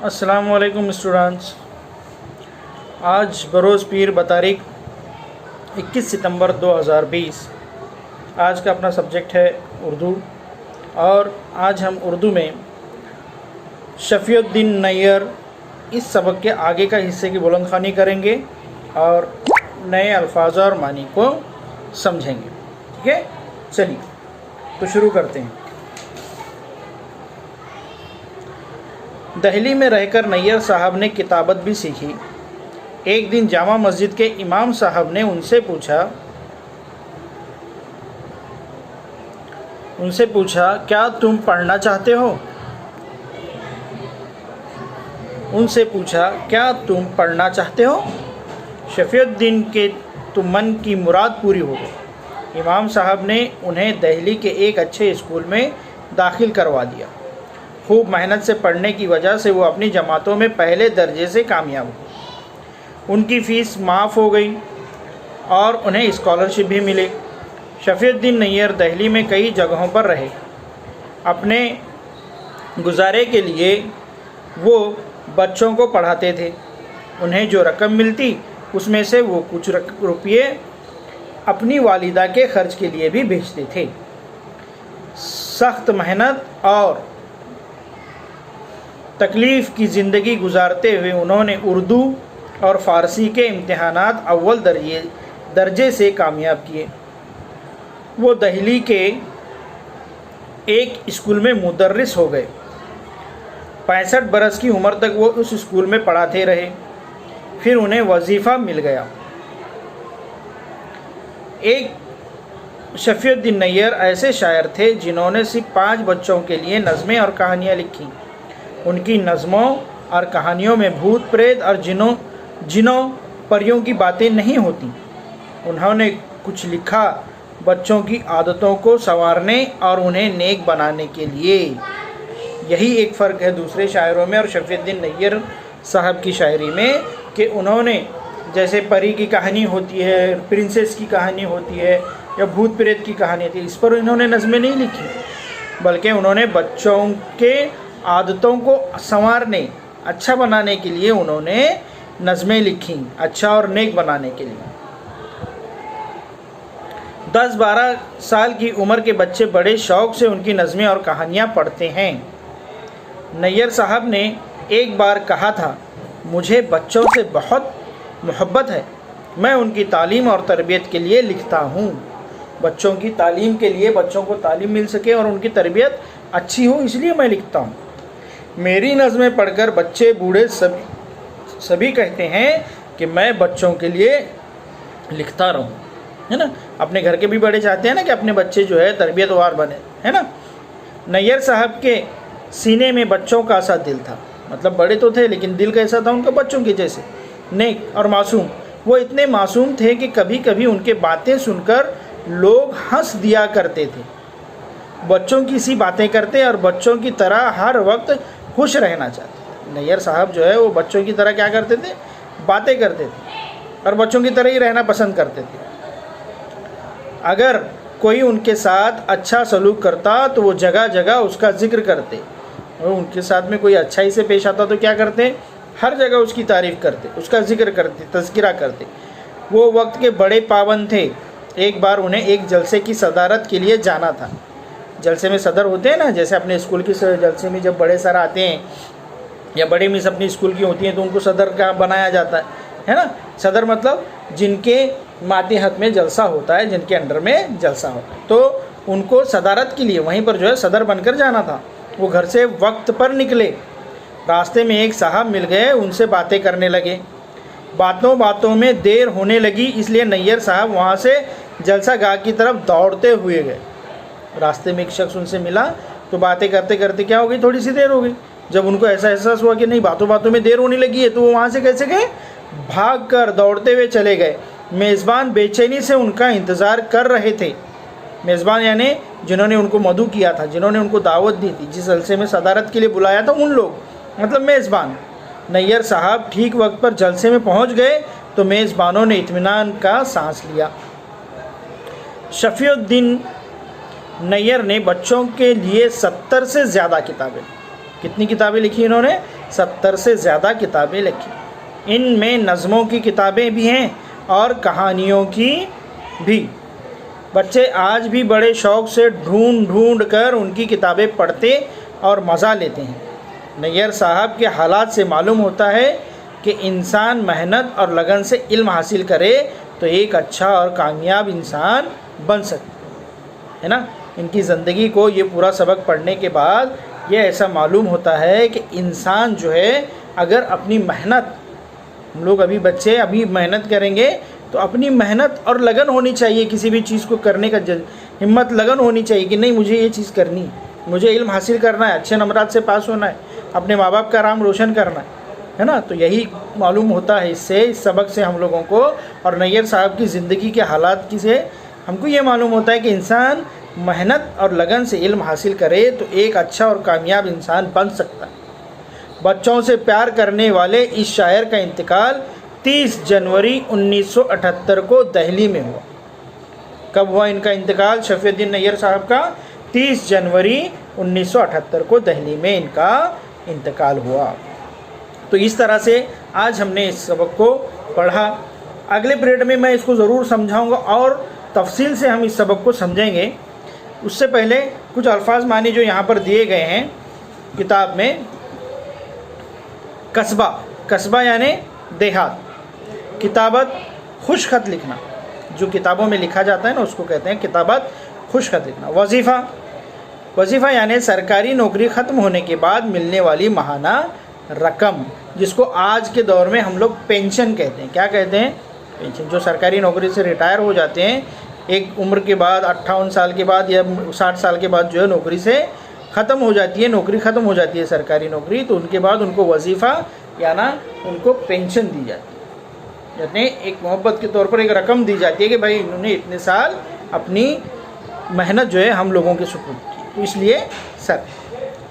अस्सलामुअलैकुम स्टूडेंट्स। आज बरोज़ पीर बतारीख 21 सितंबर 2020। आज का अपना सब्जेक्ट है उर्दू और आज हम उर्दू में शफ़ीउद्दीन नैयर इस सबक के आगे का हिस्से की बुलंदख़्वानी करेंगे और नए अल्फाज और मानी को समझेंगे। ठीक है, चलिए तो शुरू करते हैं। दिल्ली में रहकर नैयर साहब ने किताबत भी सीखी। एक दिन जामा मस्जिद के इमाम साहब ने उनसे पूछा क्या तुम पढ़ना चाहते हो? शफ़ीउद्दीन के तो मन की मुराद पूरी हो गई। इमाम साहब ने उन्हें दिल्ली के एक अच्छे स्कूल में दाखिल करवा दिया। खूब मेहनत से पढ़ने की वजह से वो अपनी जमातों में पहले दर्जे से कामयाब हुए। उनकी फ़ीस माफ़ हो गई और उन्हें स्कॉलरशिप भी मिले। शफ़ीउद्दीन नैयर दिल्ली में कई जगहों पर रहे। अपने गुजारे के लिए वो बच्चों को पढ़ाते थे। उन्हें जो रकम मिलती उसमें से वो कुछ रुपये अपनी वालिदा के खर्च के लिए भी भेजते थे। सख्त मेहनत और तकलीफ़ की ज़िंदगी गुजारते हुए उन्होंने उर्दू और फ़ारसी के इम्तिहानात अव्वल दर्जे से कामयाब किए। वो दिल्ली के एक स्कूल में मुदर्रिस हो गए। 65 बरस की उम्र तक वो उस स्कूल में पढ़ाते रहे। फिर उन्हें वजीफ़ा मिल गया। एक शफ़ीउद्दीन नैयर ऐसे शायर थे जिन्होंने सिर्फ 5 बच्चों के लिए नज़में और कहानियाँ लिखी। उनकी नज़मों और कहानियों में भूत प्रेत और जिनों परियों की बातें नहीं होती। उन्होंने कुछ लिखा बच्चों की आदतों को संवारने और उन्हें नेक बनाने के लिए। यही एक फ़र्क है दूसरे शायरों में और शफ़ीउद्दीन नैयर साहब की शायरी में कि उन्होंने जैसे परी की कहानी होती है, प्रिंसेस की कहानी होती है या भूत प्रेत की कहानी होती है, इस पर इन्होंने नज़में नहीं लिखी, बल्कि उन्होंने बच्चों के आदतों को संवारने, अच्छा बनाने के लिए उन्होंने नज़में लिखी, अच्छा और नेक बनाने के लिए। 10-12 साल की उम्र के बच्चे बड़े शौक़ से उनकी नज़में और कहानियाँ पढ़ते हैं। नैयर साहब ने एक बार कहा था, मुझे बच्चों से बहुत मोहब्बत है, मैं उनकी तालीम और तरबियत के लिए लिखता हूँ। बच्चों की तालीम के लिए, बच्चों को तालीम मिल सके और उनकी तरबियत अच्छी हो, इसलिए मैं लिखता हूँ। मेरी नज़में पढ़कर बच्चे बूढ़े सभी कहते हैं कि मैं बच्चों के लिए लिखता रहूँ, है ना। अपने घर के भी बड़े चाहते हैं ना कि अपने बच्चे जो है तरबियतवार बने, है ना। नैयर साहब के सीने में बच्चों का सा दिल था, मतलब बड़े तो थे लेकिन दिल कैसा था उनका? बच्चों के जैसे, नेक और मासूम। वो इतने मासूम थे कि कभी कभी उनके बातें सुनकर लोग हंस दिया करते थे। बच्चों की सी बातें करते और बच्चों की तरह हर वक्त खुश रहना चाहते। नैयर साहब जो है वो बच्चों की तरह क्या करते थे? बातें करते थे और बच्चों की तरह ही रहना पसंद करते थे। अगर कोई उनके साथ अच्छा सलूक करता तो वो जगह जगह उसका जिक्र करते, और उनके साथ में कोई अच्छाई से पेश आता तो क्या करते? हर जगह उसकी तारीफ़ करते, उसका जिक्र करते, तज़किरा करते। वो वक्त के बड़े पाबंद थे। एक बार उन्हें एक जलसे की सदारत के लिए जाना था। जलसे में सदर होते हैं ना, जैसे अपने स्कूल की जलसे में जब बड़े सर आते हैं या बड़े मिस अपनी स्कूल की होती हैं तो उनको सदर का बनाया जाता है ना। सदर मतलब जिनके मातहत में जलसा होता है, जिनके अंडर में जलसा होता है, तो उनको सदारत के लिए वहीं पर जो है सदर बनकर जाना था। वो घर से वक्त पर निकले। रास्ते में एक साहब मिल गए, उनसे बातें करने लगे। बातों बातों में देर होने लगी, इसलिए नैयर साहब वहाँ से जलसा गाह की तरफ दौड़ते हुए गए। रास्ते में एक शख्स उनसे मिला तो बातें करते करते क्या हो गई? थोड़ी सी देर हो गई। जब उनको ऐसा एहसास हुआ कि नहीं, बातों बातों में देर होने लगी है, तो वो वहाँ से कैसे गए? भाग कर दौड़ते हुए चले गए। मेज़बान बेचैनी से उनका इंतज़ार कर रहे थे। मेज़बान यानी जिन्होंने उनको मदऊ किया था, जिन्होंने उनको दावत दी थी, जिस जलसे में सदारत के लिए बुलाया था, उन लोग, मतलब मेज़बान। नैयर साहब ठीक वक्त पर जलसे में पहुँच गए तो मेज़बानों ने इत्मीनान का सांस लिया। शफ़ीउद्दीन नैयर ने बच्चों के लिए 70 से ज़्यादा किताबें, कितनी किताबें लिखी इन्होंने? 70 से ज़्यादा किताबें लिखी। इनमें नज़मों की किताबें भी हैं और कहानियों की भी। बच्चे आज भी बड़े शौक़ से ढूंढ ढूंढ कर उनकी किताबें पढ़ते और मज़ा लेते हैं। नैयर साहब के हालात से मालूम होता है कि इंसान मेहनत और लगन से इल्म हासिल करे तो एक अच्छा और कामयाब इंसान बन सकता है ना। इनकी ज़िंदगी को ये पूरा सबक पढ़ने के बाद ये ऐसा मालूम होता है कि इंसान जो है अगर अपनी मेहनत, हम लोग अभी बच्चे अभी मेहनत करेंगे तो अपनी मेहनत और लगन होनी चाहिए, किसी भी चीज़ को करने का हिम्मत लगन होनी चाहिए कि नहीं मुझे ये चीज़ करनी, मुझे इल्म हासिल करना है, अच्छे नंबरात से पास होना है, अपने माँ बाप का नाम रोशन करना है ना। तो यही मालूम होता है इससे, इस सबक से हम लोगों को और नैयर साहब की ज़िंदगी के हालात की से हमको ये मालूम होता है कि इंसान मेहनत और लगन से इल्म हासिल करे तो एक अच्छा और कामयाब इंसान बन सकता है। बच्चों से प्यार करने वाले इस शायर का इंतकाल 30 जनवरी 1978 को दिल्ली में हुआ। कब हुआ इनका इंतकाल? शफीउद्दीन नैयर साहब का 30 जनवरी 1978 को दिल्ली में इनका इंतकाल हुआ। तो इस तरह से आज हमने इस सबक को पढ़ा। अगले पीरियड में मैं इसको ज़रूर समझाऊंगा और तफसील से हम इस सबक को समझेंगे। उससे पहले कुछ अल्फाज मानी जो यहाँ पर दिए गए हैं किताब में। कस्बा, कस्बा यानी देहात। किताबत, खुश खत लिखना, जो किताबों में लिखा जाता है ना उसको कहते हैं किताबत, खुश खत लिखना। वजीफ़ा, वजीफ़ा यानी सरकारी नौकरी ख़त्म होने के बाद मिलने वाली माहाना रकम, जिसको आज के दौर में हम लोग पेंशन कहते हैं। क्या कहते हैं? पेंशन। जो सरकारी नौकरी से रिटायर हो जाते हैं एक उम्र के बाद, 58 साल के बाद या 60 साल के बाद जो है नौकरी से ख़त्म हो जाती है, नौकरी ख़त्म हो जाती है सरकारी नौकरी, तो उनके बाद उनको वजीफ़ा या ना उनको पेंशन दी जाती है। यानी एक मोहब्बत के तौर पर एक रकम दी जाती है कि भाई इन्होंने इतने साल अपनी मेहनत जो है हम लोगों के सुपुर्द की, तो इसलिए सर।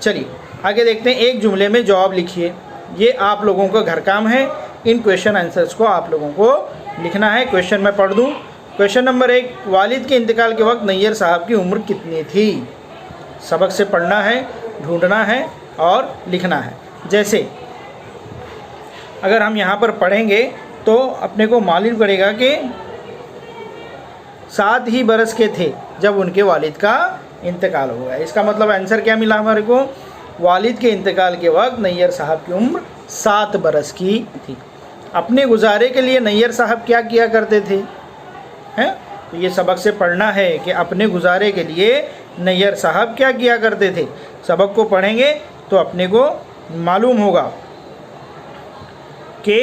चलिए आगे देखते हैं। एक जुमले में जवाब लिखिए। ये आप लोगों का घर काम है। इन क्वेश्चन आंसर्स को आप लोगों को लिखना है। क्वेश्चन मैं पढ़ दूँ। क्वेश्चन नंबर 1, वालिद के इंतकाल के वक्त नैयर साहब की उम्र कितनी थी? सबक से पढ़ना है, ढूंढना है और लिखना है। जैसे अगर हम यहाँ पर पढ़ेंगे तो अपने को मालूम पड़ेगा कि 7 ही बरस के थे जब उनके वालिद का इंतकाल हुआ है। इसका मतलब आंसर क्या मिला हमारे को? वालिद के इंतकाल के वक्त नैयर साहब की उम्र 7 बरस की थी। अपने गुजारे के लिए नैयर साहब क्या किया करते थे? हैं? तो ये सबक से पढ़ना है कि अपने गुजारे के लिए नैयर साहब क्या किया करते थे। सबक को पढ़ेंगे तो अपने को मालूम होगा कि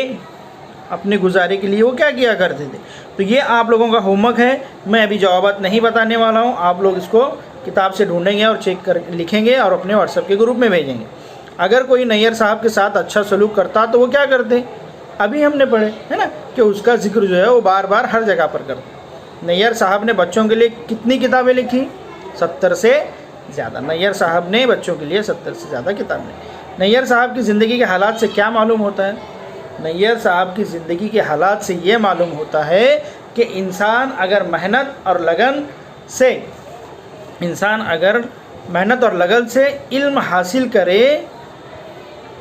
अपने गुजारे के लिए वो क्या किया करते थे। तो ये आप लोगों का होमवर्क है। मैं अभी जवाबात नहीं बताने वाला हूँ, आप लोग इसको किताब से ढूंढेंगे और चेक कर लिखेंगे और अपने व्हाट्सएप के ग्रुप में भेजेंगे। अगर कोई नैयर साहब के साथ अच्छा सलूक करता तो वो क्या करते? अभी हमने पढ़े है ना कि उसका जिक्र जो है वो बार बार हर जगह पर करते। नैयर साहब ने बच्चों के लिए कितनी किताबें लिखी? 70 से ज़्यादा। नैयर साहब ने बच्चों के लिए 70 से ज़्यादा किताबें। नैयर साहब की ज़िंदगी के हालात से क्या मालूम होता है? नैयर साहब की ज़िंदगी के हालात से ये मालूम होता है कि इंसान अगर मेहनत और लगन से इल्म हासिल करे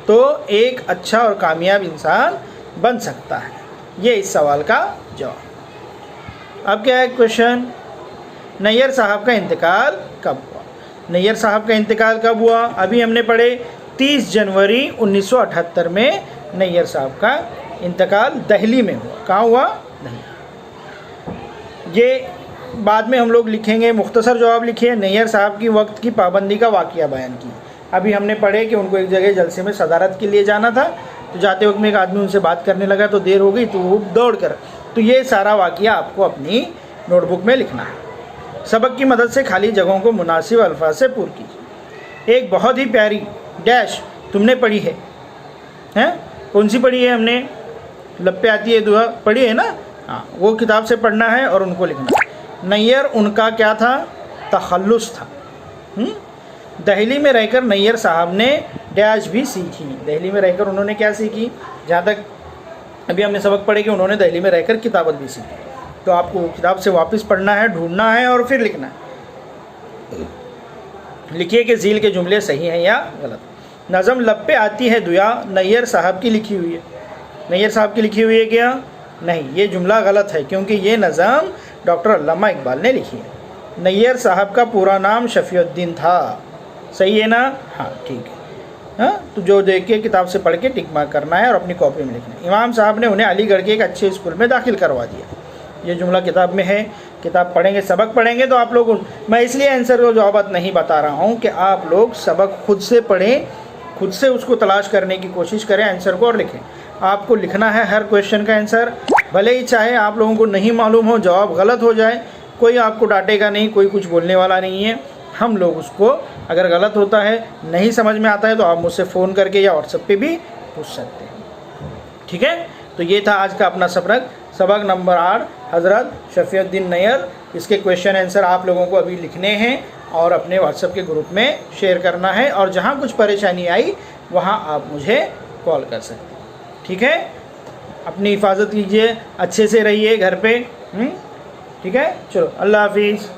तो एक अच्छा और कामयाब इंसान बन सकता है। ये इस सवाल का जवाब। अब क्या है क्वेश्चन? नैयर साहब का इंतकाल कब हुआ? नैयर साहब का इंतकाल कब हुआ? अभी हमने पढ़े 30 जनवरी 1978 में नैयर साहब का इंतकाल दिल्ली में हुआ। कहाँ हुआ? दिल्ली। ये बाद में हम लोग लिखेंगे। मुख्तसर जवाब लिखिए। नैयर साहब की वक्त की पाबंदी का वाक़या बयान की। अभी हमने पढ़े कि उनको एक जगह जलसे में सदारत के लिए जाना था, तो जाते वक्त में एक आदमी उनसे बात करने लगा तो देर हो गई तो वो दौड़ कर, तो ये सारा वाक़या आपको अपनी नोटबुक में लिखना है। सबक की मदद से खाली जगहों को मुनासिब अल्फाज से पूर कीजिए। एक बहुत ही प्यारी डैश तुमने पढ़ी है, हैं? कौन सी पढ़ी है हमने? लब पे आती है दुआ पढ़ी है ना? हाँ, वो किताब से पढ़ना है और उनको लिखना है। नैयर उनका क्या था? तखल्लुस था। दिल्ली में रहकर नैयर साहब ने डैश भी सीखी। दिल्ली में रहकर उन्होंने क्या सीखी? जहाँ तक अभी हमने सबक पढ़े कि उन्होंने दिल्ली में रहकर किताबत भी सीखी। तो आपको किताब से वापस पढ़ना है, ढूंढना है और फिर लिखना है। लिखिए कि झील के जुमले सही हैं या गलत। नज़म लब पे आती है दुआ नैयर साहब की लिखी हुई है। नैयर साहब की लिखी हुई है क्या? नहीं, ये जुमला गलत है क्योंकि ये नज़म डॉक्टर अल्लामा इकबाल ने लिखी है। नैयर साहब का पूरा नाम शफीउद्दीन था। सही है ना? हाँ ठीक है। हाँ, तो जो देख के किताब से पढ़ के टिक मार्क करना है और अपनी कॉपी में लिखना है। इमाम साहब ने उन्हें अलीगढ़ के एक अच्छे स्कूल में दाखिल करवा दिया। ये जुमला किताब में है। किताब पढ़ेंगे, सबक पढ़ेंगे तो आप लोग, मैं इसलिए आंसर को जवाब नहीं बता रहा हूँ कि आप लोग सबक खुद से पढ़ें, खुद से उसको तलाश करने की कोशिश करें आंसर को और लिखें। आपको लिखना है हर क्वेश्चन का आंसर, भले ही चाहे आप लोगों को नहीं मालूम हो, जवाब गलत हो जाए, कोई आपको डांटेगा नहीं, कोई कुछ बोलने वाला नहीं है। हम लोग उसको, अगर गलत होता है, नहीं समझ में आता है तो आप मुझसे फ़ोन करके या व्हाट्सएप पे भी पूछ सकते हैं। ठीक है, तो ये था आज का अपना सबक नंबर 8 हज़रत शफीउद्दीन नैयर। इसके क्वेश्चन आंसर आप लोगों को अभी लिखने हैं और अपने व्हाट्सएप के ग्रुप में शेयर करना है, और जहाँ कुछ परेशानी आई वहाँ आप मुझे कॉल कर सकते हैं। ठीक है, अपनी हिफाजत कीजिए, अच्छे से रहिए घर पे। ठीक है, चलो अल्लाह हाफिज़।